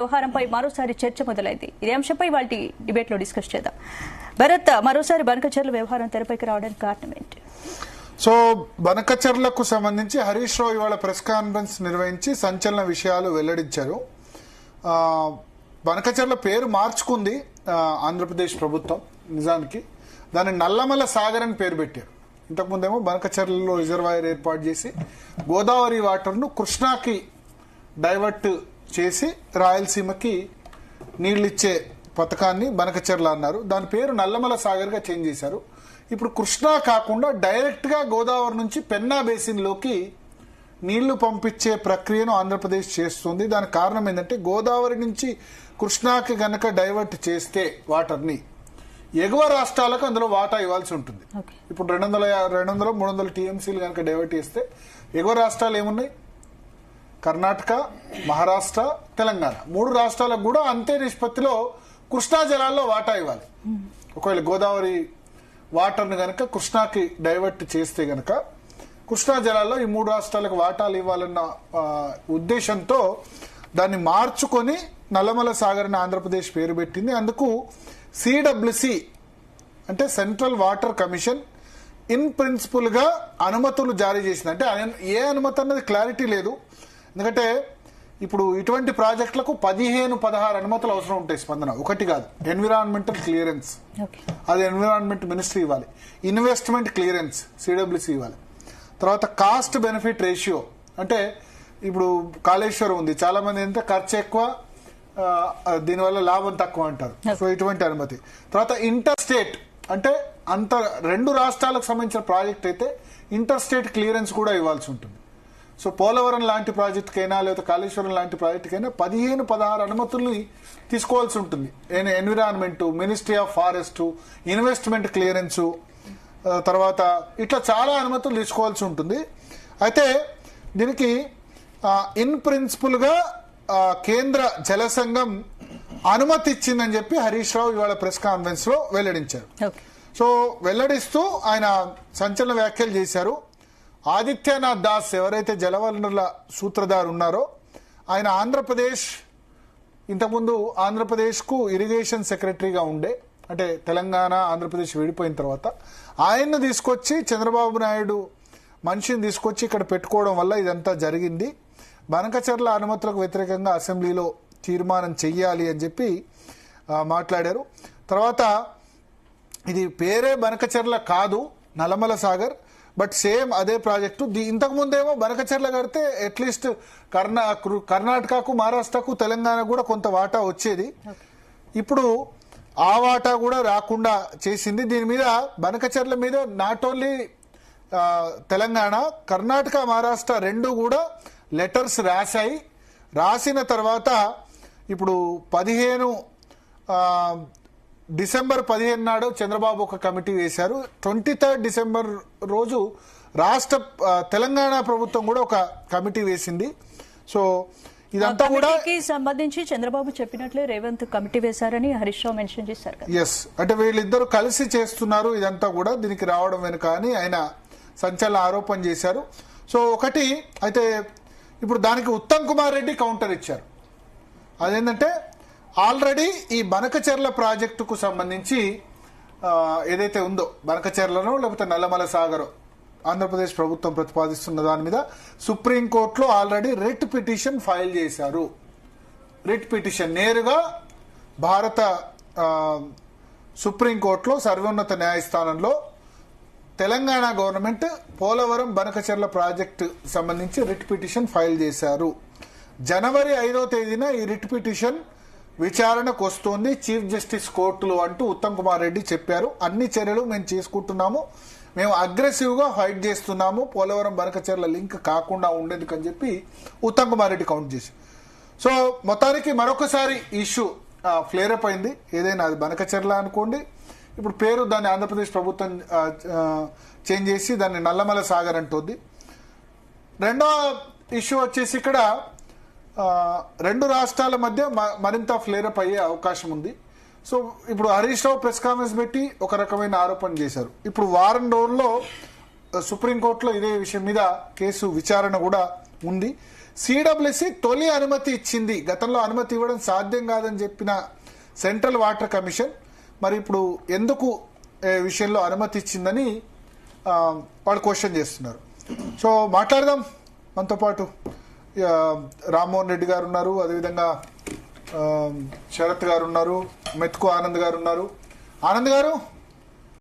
వ్యవహారంపై మరోసారి చర్చ మొదలైంది. ఇదే అంశంపై వాటి డిబేట్లో డిస్కస్ చేద్దాం. భరత్, మరోసారి బనకచెర్ల వ్యవహారం తెరపైకి రావడానికి కారణం ఏంటి? సో బనకచెర్లకు సంబంధించి హరీష్ రావు ఇవాళ ప్రెస్ కాన్ఫరెన్స్ నిర్వహించి సంచలన విషయాలు వెల్లడించారు. బనకచెర్ల పేరు మార్చుకుంది ఆంధ్రప్రదేశ్ ప్రభుత్వం. నిజానికి దాన్ని నల్లమల సాగర్ అని పేరు పెట్టారు. ఇంతకుముందేమో బనకచెర్లలో రిజర్వాయర్ ఏర్పాటు చేసి గోదావరి వాటర్ను కృష్ణాకి డైవర్ట్ చేసి రాయలసీమకి నీళ్ళిచ్చే పథకాన్ని బనకచెర్ల అన్నారు. దాని పేరు నల్లమల సాగర్గా చేంజ్ చేశారు. ఇప్పుడు కృష్ణా కాకుండా డైరెక్ట్గా గోదావరి నుంచి పెన్నా బేసిన్లోకి నీళ్లు పంపించే ప్రక్రియను ఆంధ్రప్రదేశ్ చేస్తుంది. దానికి కారణం ఏంటంటే గోదావరి నుంచి కృష్ణాకి గనక డైవర్ట్ చేస్తే వాటర్ని ఎగువ రాష్ట్రాలకు అందులో వాటా ఇవ్వాల్సి ఉంటుంది. ఇప్పుడు 200-300 టీఎంసీలు కనుక డైవర్ట్ చేస్తే ఎగువ రాష్ట్రాలు ఏమున్నాయి? కర్ణాటక, మహారాష్ట్ర, తెలంగాణ 3 రాష్ట్రాలకు కూడా అంతే నిష్పత్తిలో కృష్ణా జలాల్లో వాటా ఇవ్వాలి. ఒకవేళ గోదావరి వాటర్ను గనక కృష్ణాకి డైవర్ట్ చేస్తే గనక కృష్ణా జలాల్లో ఈ 3 రాష్ట్రాలకు వాటాలు ఇవ్వాలన్న ఉద్దేశంతో దాన్ని మార్చుకొని నల్లమల సాగర్ అని ఆంధ్రప్రదేశ్ పేరు పెట్టింది. అందుకు సిడబ్ల్యూసి అంటే central water commission in principle గా అనుమతులు జారీ చేసింది. అంటే ఏ అనుమతి అన్నది క్లారిటీ లేదు. ఎందుకంటే ఇప్పుడు ఇటువంటి ప్రాజెక్టులకు 15-16 అనుమతులు అవసరం ఉంటాయి. స్పందన ఒకటి కాదు. ఎన్విరాన్మెంటల్ క్లియరెన్స్ అది ఎన్విరాన్మెంట్ మినిస్ట్రీ ఇవ్వాలి. ఇన్వెస్ట్మెంట్ క్లియరెన్స్ సిడబ్ల్యూసి ఇవ్వాలి. తర్వాత కాస్ట్ బెనిఫిట్ రేషియో అంటే ఇప్పుడు కాళేశ్వరం ఉంది, చాలా మంది ఏంటంటే ఖర్చు ఎక్కువ, దీనివల్ల లాభం తక్కువ అంటారు. సో ఇటువంటి అనుమతి. తర్వాత ఇంటర్ స్టేట్ అంటే అంత 2 రాష్ట్రాలకు సంబంధించిన ప్రాజెక్ట్ అయితే ఇంటర్ స్టేట్ క్లియరెన్స్ కూడా ఇవ్వాల్సి ఉంటుంది. సో పోలవరం లాంటి ప్రాజెక్టుకైనా లేదా కాళేశ్వరం లాంటి ప్రాజెక్టుకైనా 15-16 అనుమతుల్ని తీసుకోవాల్సి ఉంటుంది. Environment, ministry of forest, investment clearance, తర్వాత ఇట్లా చాలా అనుమతులు తీసుకోవాల్సి ఉంటుంది. అయితే దీనికి ఇన్ ప్రిన్సిపల్ గా కేంద్ర జల సంఘం అనుమతి ఇచ్చిందని చెప్పి హరీష్ రావు ఇవాళ ప్రెస్ కాన్ఫరెన్స్ లో వెల్లడించారు. సో వెల్లడిస్తూ ఆయన సంచలన వ్యాఖ్యలు చేశారు. ఆదిత్యనాథ్ దాస్ ఎవరైతే జలవనరుల సూత్రధారు ఉన్నారో ఆయన ఇంతకుముందు ఆంధ్రప్రదేశ్కు ఇరిగేషన్ సెక్రటరీగా ఉండే, అంటే తెలంగాణ ఆంధ్రప్రదేశ్ విడిపోయిన తర్వాత ఆయన్ను తీసుకొచ్చి చంద్రబాబు నాయుడు మనిషిని తీసుకొచ్చి ఇక్కడ పెట్టుకోవడం వల్ల ఇదంతా జరిగింది. బనకచెర్ల అనుమతులకు వ్యతిరేకంగా అసెంబ్లీలో తీర్మానం చెయ్యాలి అని చెప్పి మాట్లాడారు. తర్వాత ఇది పేరే బనకచెర్ల కాదు, నల్లమల సాగర్, బట్ సేమ్ అదే ప్రాజెక్టు. ఇంతకుముందేమో బనకచెర్ల కడితే అట్లీస్ట్ కర్ణాటకకు, మహారాష్ట్రకు, తెలంగాణకు కూడా కొంత వాటా వచ్చేది. ఇప్పుడు ఆ వాటా కూడా రాకుండా చేసింది. దీని మీద బనకచెర్ల మీద నాట్ ఓన్లీ తెలంగాణ, కర్ణాటక, మహారాష్ట్ర 2 కూడా లెటర్స్ రాశాయి. రాసిన తర్వాత ఇప్పుడు డిసెంబర్ 15 నాడు చంద్రబాబు ఒక కమిటీ వేశారు. 23 డిసెంబర్ రోజు తెలంగాణ ప్రభుత్వం కూడా ఒక కమిటీ వేసింది. సో ఇదంతా కూడా సంబంధించి చంద్రబాబు చెప్పినట్లే రేవంత్ కమిటీ వేశారని హరీష్ రావు మెన్షన్ చేశారు. ఎస్, అంటే వీళ్ళిద్దరు కలిసి చేస్తున్నారు ఇదంతా కూడా, దీనికి రావడం వెనుక అని ఆయన సంచలన ఆరోపణ చేశారు. సో ఒకటి అయితే ఇప్పుడు దానికి ఉత్తమ్ కుమార్ రెడ్డి కౌంటర్ ఇచ్చారు. అదేంటంటే ఆల్రెడీ ఈ బనకచెర్ల ప్రాజెక్టుకు సంబంధించి ఏదైతే ఉందో బనకచెర్లను లేకపోతే నల్లమల సాగర్ ఆంధ్రప్రదేశ్ ప్రభుత్వం ప్రతిపాదిస్తున్న దాని మీద సుప్రీంకోర్టులో ఆల్రెడీ రిట్ పిటిషన్ ఫైల్ చేశారు. రిట్ పిటిషన్ నేరుగా భారత సుప్రీంకోర్టులో సర్వోన్నత న్యాయస్థానంలో తెలంగాణ గవర్నమెంట్ పోలవరం బనకచెర్ల ప్రాజెక్టు సంబంధించి రిట్ పిటిషన్ ఫైల్ చేశారు. జనవరి 5వ తేదీన ఈ రిట్ పిటిషన్ విచారణకు వస్తోంది చీఫ్ జస్టిస్ కోర్టులో అంటూ ఉత్తమ్ కుమార్ రెడ్డి చెప్పారు. అన్ని చర్యలు మేము చేసుకుంటున్నాము, మేము అగ్రెసివ్ గా ఫైట్ చేస్తున్నాము, పోలవరం బనకచెర్ల లింక్ కాకుండా ఉండేందుకని చెప్పి ఉత్తమ్ కుమార్ రెడ్డి కౌంట్ చేసి. సో మొత్తానికి మరొకసారి ఇష్యూ ఫ్లేర్ అప్ అయింది. ఏదైనా అది బనకచెర్ల అనుకోండి, ఇప్పుడు పేరు దాన్ని ఆంధ్రప్రదేశ్ ప్రభుత్వం చేంజ్ చేసి దాన్ని నల్లమల సాగర్ అంటుంది. రెండో ఇష్యూ వచ్చేసి ఇక్కడ 2 రాష్ట్రాల మధ్య మరింత ఫ్లేరప్ అయ్యే అవకాశం ఉంది. సో ఇప్పుడు హరీష్ రావు ప్రెస్ కాన్ఫరెన్స్ పెట్టి ఒక రకమైన ఆరోపణ చేశారు. ఇప్పుడు వారం రోజుల్లో సుప్రీంకోర్టులో ఇదే విషయం మీద కేసు విచారణ కూడా ఉంది. సిడబ్ల్యూసి తొలి అనుమతి ఇచ్చింది, గతంలో అనుమతి ఇవ్వడం సాధ్యం కాదని చెప్పిన సెంట్రల్ వాటర్ కమిషన్ మరి ఇప్పుడు ఎందుకు విషయంలో అనుమతి ఇచ్చిందని వాళ్ళు క్వశ్చన్ చేస్తున్నారు. సో మాట్లాడదాం. మనతో పాటు రామ్మోహన్ రెడ్డి గారు ఉన్నారు, అదేవిధంగా శరత్ గారు ఉన్నారు, మెతుకు ఆనంద్ గారు ఉన్నారు. ఆనంద్ గారు